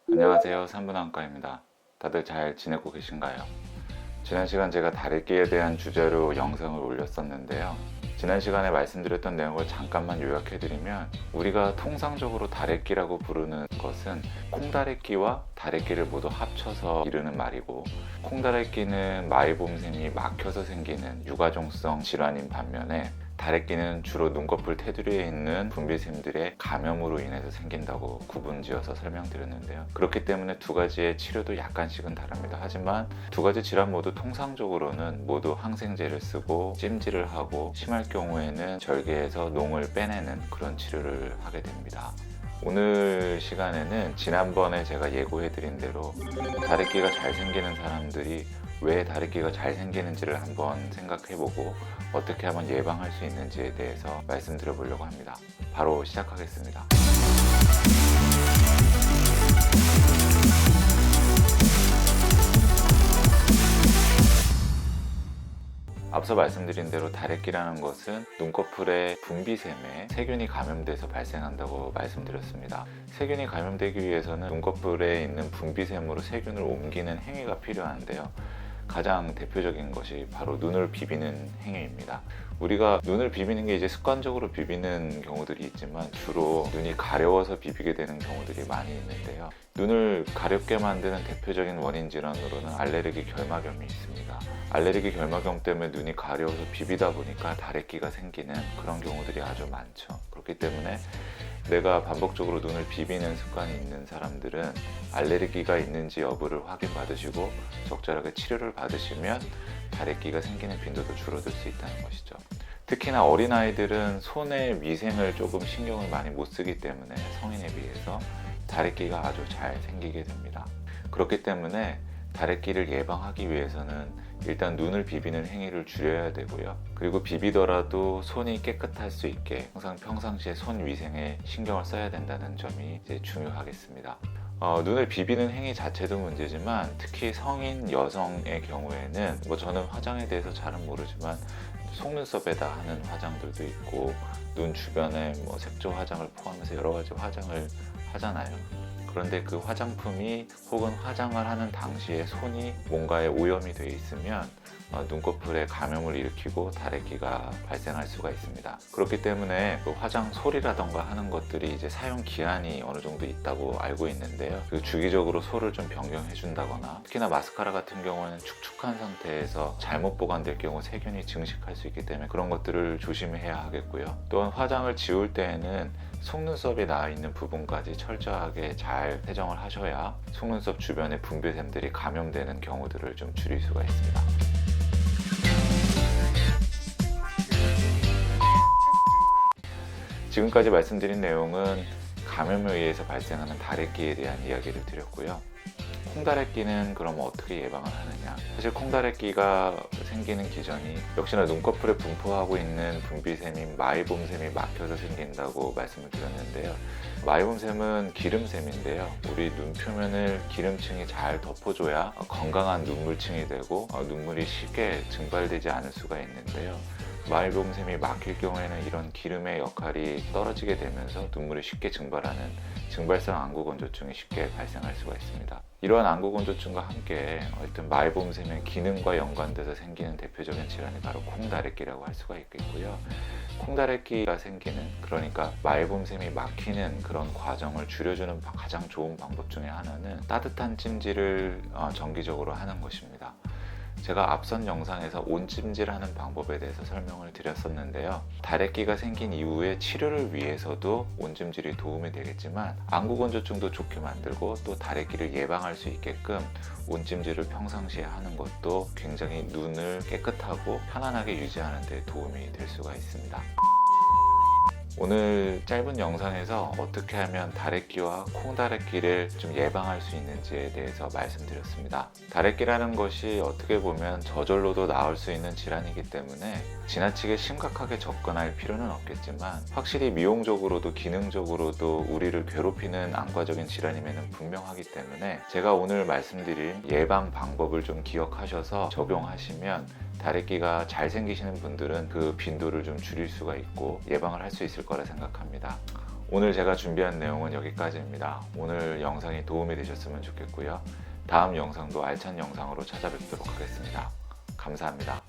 안녕하세요. 산부인과입니다. 다들 잘 지내고 계신가요? 지난 시간 제가 다래끼에 대한 주제로 영상을 올렸었는데요. 지난 시간에 말씀드렸던 내용을 잠깐만 요약해드리면, 우리가 통상적으로 다래끼라고 부르는 것은 콩다래끼와 다래끼를 모두 합쳐서 이르는 말이고, 콩다래끼는 마이봄샘이 막혀서 생기는 유가종성 질환인 반면에 다래끼는 주로 눈꺼풀 테두리에 있는 분비샘들의 감염으로 인해서 생긴다고 구분지어서 설명드렸는데요. 그렇기 때문에 두 가지의 치료도 약간씩은 다릅니다. 하지만 두 가지 질환 모두 통상적으로는 모두 항생제를 쓰고 찜질을 하고, 심할 경우에는 절개해서 농을 빼내는 그런 치료를 하게 됩니다. 오늘 시간에는 지난번에 제가 예고해드린 대로 다래끼가 잘 생기는 사람들이 왜 다래끼가 잘 생기는지를 한번 생각해보고 어떻게 하면 예방할 수 있는지에 대해서 말씀드려 보려고 합니다. 바로 시작하겠습니다. 앞서 말씀드린 대로 다래끼라는 것은 눈꺼풀의 분비샘에 세균이 감염돼서 발생한다고 말씀드렸습니다. 세균이 감염되기 위해서는 눈꺼풀에 있는 분비샘으로 세균을 옮기는 행위가 필요한데요. 가장 대표적인 것이 바로 눈을 비비는 행위입니다. 우리가 눈을 비비는 게 이제 습관적으로 비비는 경우들이 있지만, 주로 눈이 가려워서 비비게 되는 경우들이 많이 있는데요. 눈을 가렵게 만드는 대표적인 원인 질환으로는 알레르기 결막염이 있습니다. 알레르기 결막염 때문에 눈이 가려워서 비비다 보니까 다래끼가 생기는 그런 경우들이 아주 많죠. 그렇기 때문에 내가 반복적으로 눈을 비비는 습관이 있는 사람들은 알레르기가 있는지 여부를 확인받으시고 적절하게 치료를 받으시면 다래끼가 생기는 빈도도 줄어들 수 있다는 것이죠. 특히나 어린아이들은 손의 위생을 조금 신경을 많이 못 쓰기 때문에 성인에 비해서 다래끼가 아주 잘 생기게 됩니다. 그렇기 때문에 다래끼를 예방하기 위해서는 일단 눈을 비비는 행위를 줄여야 되고요. 그리고 비비더라도 손이 깨끗할 수 있게 항상 평상시에 손 위생에 신경을 써야 된다는 점이 이제 중요하겠습니다. 눈을 비비는 행위 자체도 문제지만, 특히 성인 여성의 경우에는 저는 화장에 대해서 잘은 모르지만 속눈썹에다 하는 화장들도 있고, 눈 주변에 색조 화장을 포함해서 여러 가지 화장을 하잖아요. 그런데 그 화장품이 혹은 화장을 하는 당시에 손이 뭔가에 오염이 되어 있으면 눈꺼풀에 감염을 일으키고 다래끼가 발생할 수가 있습니다. 그렇기 때문에 그 화장 솔이라던가 하는 것들이 이제 사용 기한이 어느 정도 있다고 알고 있는데요. 그 주기적으로 솔을 좀 변경해 준다거나, 특히나 마스카라 같은 경우는 축축한 상태에서 잘못 보관될 경우 세균이 증식할 수 있기 때문에 그런 것들을 조심해야 하겠고요. 또한 화장을 지울 때에는 속눈썹이 나와 있는 부분까지 철저하게 잘 세정을 하셔야 속눈썹 주변의 분비샘들이 감염되는 경우들을 좀 줄일 수가 있습니다. 지금까지 말씀드린 내용은 감염에 의해서 발생하는 다래끼에 대한 이야기를 드렸고요. 콩다래끼는 그럼 어떻게 예방을 하느냐? 사실 콩다래끼가 생기는 기전이 역시나 눈꺼풀에 분포하고 있는 분비샘인 마이봄샘이 막혀서 생긴다고 말씀을 드렸는데요. 마이봄샘은 기름샘인데요. 우리 눈 표면을 기름층이 잘 덮어줘야 건강한 눈물층이 되고 눈물이 쉽게 증발되지 않을 수가 있는데요. 마이봄샘이 막힐 경우에는 이런 기름의 역할이 떨어지게 되면서 눈물이 쉽게 증발하는 증발성 안구건조증이 쉽게 발생할 수가 있습니다. 이러한 안구건조증과 함께 마이봄샘의 기능과 연관돼서 생기는 대표적인 질환이 바로 콩다래끼라고 할 수가 있겠고요. 콩다래끼가 생기는, 그러니까 마이봄샘이 막히는 그런 과정을 줄여주는 가장 좋은 방법 중에 하나는 따뜻한 찜질을 정기적으로 하는 것입니다. 제가 앞선 영상에서 온찜질하는 방법에 대해서 설명을 드렸었는데요. 다래끼가 생긴 이후에 치료를 위해서도 온찜질이 도움이 되겠지만, 안구건조증도 좋게 만들고 또 다래끼를 예방할 수 있게끔 온찜질을 평상시에 하는 것도 굉장히 눈을 깨끗하고 편안하게 유지하는 데 도움이 될 수가 있습니다. 오늘 짧은 영상에서 어떻게 하면 다래끼와 콩다래끼를 좀 예방할 수 있는지에 대해서 말씀드렸습니다. 다래끼라는 것이 어떻게 보면 저절로도 나을 수 있는 질환이기 때문에 지나치게 심각하게 접근할 필요는 없겠지만, 확실히 미용적으로도 기능적으로도 우리를 괴롭히는 안과적인 질환임에는 분명하기 때문에 제가 오늘 말씀드린 예방 방법을 좀 기억하셔서 적용하시면 다래끼가 잘 생기시는 분들은 그 빈도를 좀 줄일 수가 있고 예방을 할 수 있을 거라 생각합니다. 오늘 제가 준비한 내용은 여기까지입니다. 오늘 영상이 도움이 되셨으면 좋겠고요. 다음 영상도 알찬 영상으로 찾아뵙도록 하겠습니다. 감사합니다.